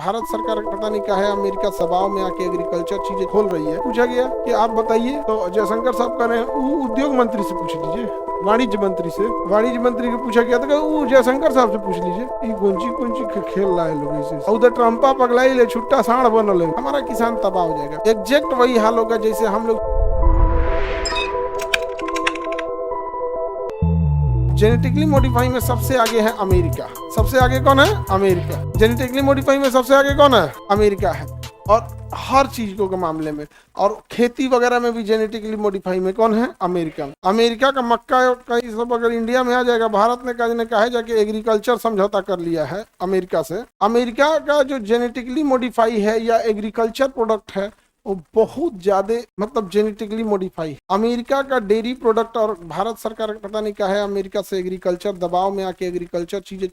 भारत सरकार पता नहीं क्या है, अमेरिका दबाव में आके एग्रीकल्चर चीजें खोल रही है। पूछा गया कि आप बताइए, तो जयशंकर साहब कह रहे हैं वो उद्योग मंत्री से पूछ लीजिए, वाणिज्य मंत्री से। वाणिज्य मंत्री को पूछा गया था, वो जयशंकर साहब से पूछ लीजिए। ये गुंची खेल रहा है लोग इसे। उधर ट्रम्पा पगलाई ले, छुट्टा साढ़ बनल है, हमारा किसान तबाह हो जाएगा। एग्जैक्ट वही हाल होगा जैसे हम लोग जेनेटिकली मॉडिफाई में सबसे आगे है अमेरिका। सबसे आगे कौन है? अमेरिका। जेनेटिकली मॉडिफाई में सबसे आगे कौन है? अमेरिका है। और हर चीज के मामले में, और खेती वगैरह में भी जेनेटिकली मॉडिफाई में कौन है? अमेरिका। अमेरिका का मक्का का ये सब अगर इंडिया में आ जाएगा, भारत ने कहा जाके एग्रीकल्चर समझौता कर लिया है अमेरिका से। अमेरिका का जो जेनेटिकली मॉडिफाई है या एग्रीकल्चर प्रोडक्ट है वो बहुत ज्यादा मतलब जेनेटिकली मॉडिफाई। अमेरिका का डेयरी प्रोडक्ट, और भारत सरकार पता नहीं क्या है, अमेरिका से एग्रीकल्चर दबाव में आके एग्रीकल्चर चीजें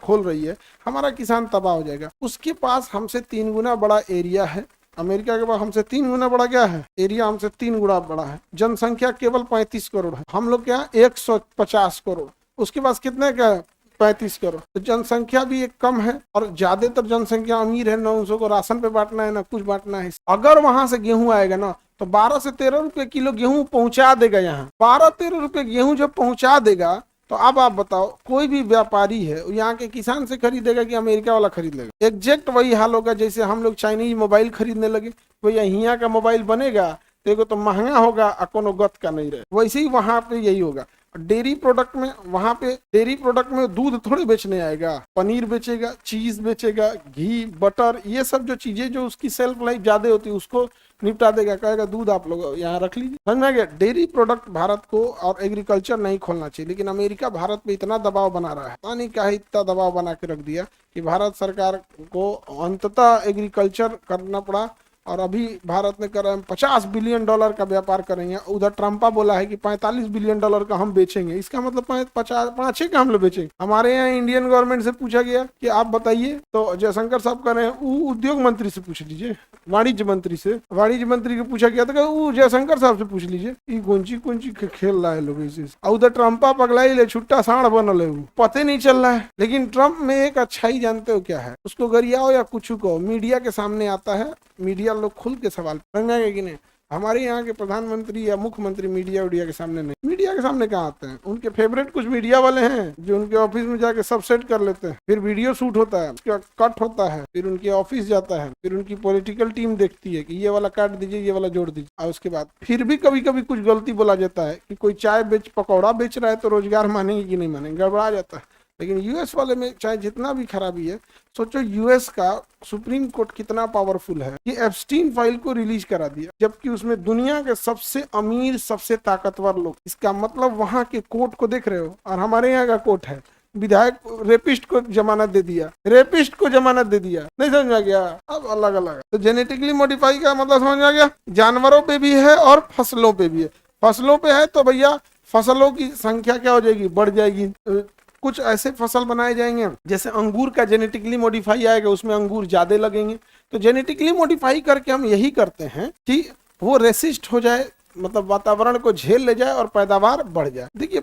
खोल रही है, हमारा किसान तबाह हो जाएगा। उसके पास हमसे 3 गुना बड़ा एरिया है। अमेरिका के पास हमसे 3 गुना बड़ा क्या है? एरिया हमसे 3 गुना बड़ा है। जनसंख्या केवल 35 करोड़ है, हम लोग क्या 150 करोड़। उसके पास कितने का है? 35 करोड़। तो जनसंख्या भी एक कम है, और ज्यादातर जनसंख्या अमीर है, ना उनको राशन पे बांटना है ना कुछ बांटना है। अगर वहां से गेहूं आएगा ना तो 12 से 13 रुपए किलो गेहूं पहुंचा देगा। यहाँ 12-13 रुपए गेहूं जब पहुंचा देगा, तो अब आप बताओ कोई भी व्यापारी है यहाँ के किसान से खरीदेगा कि अमेरिका वाला खरीद लेगा? एग्जैक्ट वही हाल होगा जैसे हम लोग चाइनीज मोबाइल खरीदने लगे। भैया यहाँ का मोबाइल बनेगा तो एगो तो महंगा होगा और कोनो गत का नहीं रहे। वैसे ही वहां पे यही होगा। डेयरी प्रोडक्ट में, वहां पे डेयरी प्रोडक्ट में दूध थोड़े बेचने आएगा, पनीर बेचेगा, चीज बेचेगा, घी, बटर, ये सब जो चीजें जो उसकी सेल्फ लाइफ ज्यादा होती है उसको निपटा देगा। कहेगा दूध आप लोग यहाँ रख लीजिए। समझ में आ गया? डेयरी प्रोडक्ट भारत को और एग्रीकल्चर नहीं खोलना चाहिए, लेकिन अमेरिका भारत पे इतना दबाव बना रहा है, पता नहीं क्या इतना दबाव बना के रख दिया कि भारत सरकार को अंततः एग्रीकल्चर करना पड़ा। और अभी भारत ने करा $50 बिलियन का व्यापार करेंगे। उधर ट्रम्पा बोला है कि $45 बिलियन का हम बेचेंगे। इसका मतलब 5-6 का हम लोग बेचेंगे। हमारे यहाँ इंडियन गवर्नमेंट से पूछा गया कि आप बताइए, तो जयशंकर साहब कह रहे हैं वो उद्योग मंत्री से पूछ लीजिए, वाणिज्य मंत्री से। वाणिज्य मंत्री को पूछा गया था, वो जयशंकर साहब से पूछ लीजिए। ये गुंची खेल रहा है लोग इसे। उधर ट्रम्पा पगलाई ले, छुट्टा साढ़ बनल है, पता नहीं चल रहा है। लेकिन ट्रम्प में एक अच्छाई जानते हो क्या है? उसको गरियाओ या कुछ कहो, मीडिया के सामने आता है, मीडिया लोग खुल के सवाल समझाएंगे कि नहीं। हमारे यहाँ के प्रधानमंत्री या मुख्यमंत्री मीडिया के सामने नहीं। मीडिया के सामने कहाँ आते हैं? उनके फेवरेट कुछ मीडिया वाले हैं जो उनके ऑफिस में जाके सब सेट कर लेते हैं, फिर वीडियो शूट होता है, उसका कट होता है, फिर उनके ऑफिस जाता है, फिर उनकी पॉलिटिकल टीम देखती है कि ये वाला काट दीजिए, ये वाला जोड़ दीजिए। और उसके बाद फिर भी कभी कभी कुछ गलती बोला जाता है कि कोई चाय पकौड़ा बेच रहा है तो रोजगार मानेंगे कि नहीं मानेंगे, गड़बड़ा जाता है। लेकिन यूएस वाले में चाहे जितना भी खराबी है, सोचो यूएस का सुप्रीम कोर्ट कितना पावरफुल है कि एप्स्टीन फाइल को रिलीज करा दिया, जबकि उसमें दुनिया के सबसे अमीर, सबसे ताकतवर लोग। इसका मतलब वहां के कोर्ट को देख रहे हो, और हमारे यहाँ का कोर्ट है विधायक रेपिस्ट को जमानत दे दिया, रेपिस्ट को जमानत दे दिया। नहीं समझ में गया? अब अलग अलग। तो जेनेटिकली मॉडिफाई का मतलब समझ में गया? जानवरों पे भी है और फसलों पे भी है। फसलों पे है तो भैया फसलों की संख्या क्या हो जाएगी? बढ़ जाएगी। कुछ ऐसे फसल बनाए जाएंगे, जैसे अंगूर का जेनेटिकली मॉडिफाई आएगा, उसमें अंगूर ज्यादा लगेंगे। तो जेनेटिकली मॉडिफाई करके हम यही करते हैं कि वो रेसिस्ट हो जाए, मतलब वातावरण को झेल ले जाए और पैदावार बढ़ जाए। देखिए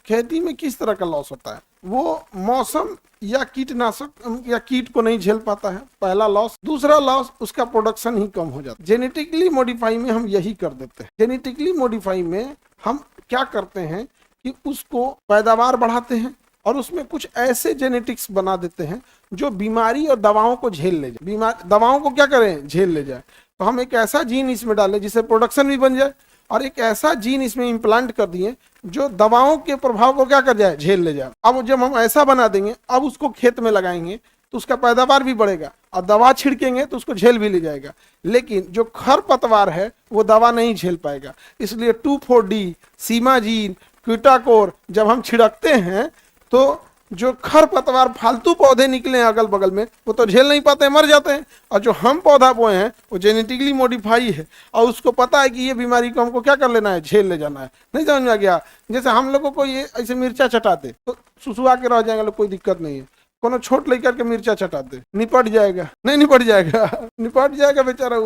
खेती में किस तरह का लॉस होता है, वो मौसम या कीटनाशक या कीट को नहीं झेल पाता है, पहला लॉस। दूसरा लॉस, उसका प्रोडक्शन ही कम हो जाता है। जेनेटिकली मॉडिफाई में हम यही कर देते हैं। जेनेटिकली मॉडिफाई में हम क्या करते हैं कि उसको पैदावार बढ़ाते हैं, और उसमें कुछ ऐसे जेनेटिक्स बना देते हैं जो बीमारी और दवाओं को झेल ले जाए। दवाओं को क्या करें? झेल ले जाए। तो हम एक ऐसा जीन इसमें डालें जिससे प्रोडक्शन भी बन जाए, और एक ऐसा जीन इसमें इम्प्लांट कर दिए जो दवाओं के प्रभाव को क्या कर जाए? झेल ले जाए। अब जब हम ऐसा बना देंगे, अब उसको खेत में लगाएंगे तो उसका पैदावार भी बढ़ेगा, और दवा छिड़केंगे तो उसको झेल भी ले जाएगा। लेकिन जो खरपतवार है वो दवा नहीं झेल पाएगा। इसलिए 2,4-D, सीमाजीन, क्विटाकोर जब हम छिड़कते हैं तो जो खरपतवार फालतू पौधे निकले हैं अगल बगल में, वो तो झेल नहीं पाते, मर जाते हैं। और जो हम पौधा बोए हैं वो जेनेटिकली मॉडिफाई है, और उसको पता है कि ये बीमारी को हमको क्या कर लेना है? झेल ले जाना है। नहीं समझ में आ गया? जैसे हम लोगों को ये ऐसे मिर्चा चटाते तो सुसुआ के रह जाएंगे लोग, कोई दिक्कत नहीं है। कोनो छोट लेकर के मिर्चा चटाते, निपट जाएगा? नहीं निपट जाएगा, निपट जाएगा बेचारा।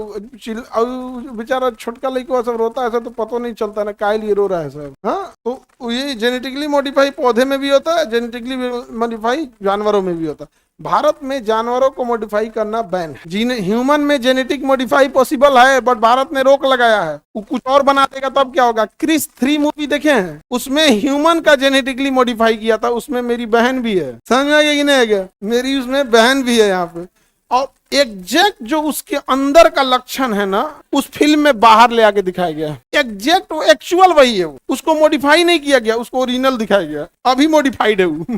बेचारा छोटका लड़का सब रोता है, सब तो पता नहीं चलता ना काय लिए रो रहा है सब। हाँ, तो ये जेनेटिकली मॉडिफाई पौधे में भी होता है, जेनेटिकली मॉडिफाई जानवरों में भी होता है। भारत में जानवरों को मॉडिफाई करना बैन है। ह्यूमन में जेनेटिक मॉडिफाई पॉसिबल है, बट भारत ने रोक लगाया है। वो कुछ और बना देगा तब क्या होगा। क्रिस 3 मूवी देखे हैं, उसमें ह्यूमन का जेनेटिकली मॉडिफाई किया था, उसमें मेरी बहन भी है। समझ में आ गया कि नहीं आ गया? मेरी उसमें बहन भी है यहाँ पे। और एग्जैक्ट जो उसके अंदर का लक्षण है ना, उस फिल्म में बाहर ले आके दिखाया गया। एग्जैक्ट वो एक्चुअल वही है, उसको मॉडिफाई नहीं किया गया, उसको ओरिजिनल दिखाया गया, अभी मॉडिफाइड है वो।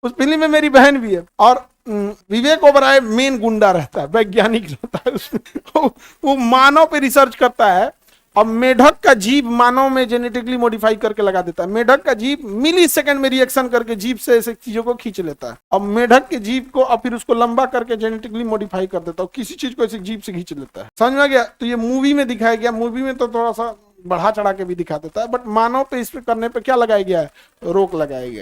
उस फिल्म में मेरी बहन भी है। और विवेक ओबराय मेन गुंडा रहता है, वैज्ञानिक रहता है उसमें। वो मानव पे रिसर्च करता है। अब मेढक का जीभ मानव में जेनेटिकली मॉडिफाई करके लगा देता है। मेढक का जीभ मिली सेकंड में रिएक्शन करके जीभ से ऐसे चीजों को खींच लेता है। अब मेढक के जीभ को और फिर उसको लंबा करके जेनेटिकली मॉडिफाई कर देता है, किसी चीज को ऐसे जीभ से खींच लेता है। समझ में आ गया? तो ये मूवी में दिखाया गया। मूवी में तो थोड़ा सा बढ़ा चढ़ा के भी दिखा देता है, बट मानव पे इस पे करने पे क्या लगाया गया है? रोक लगाया गया।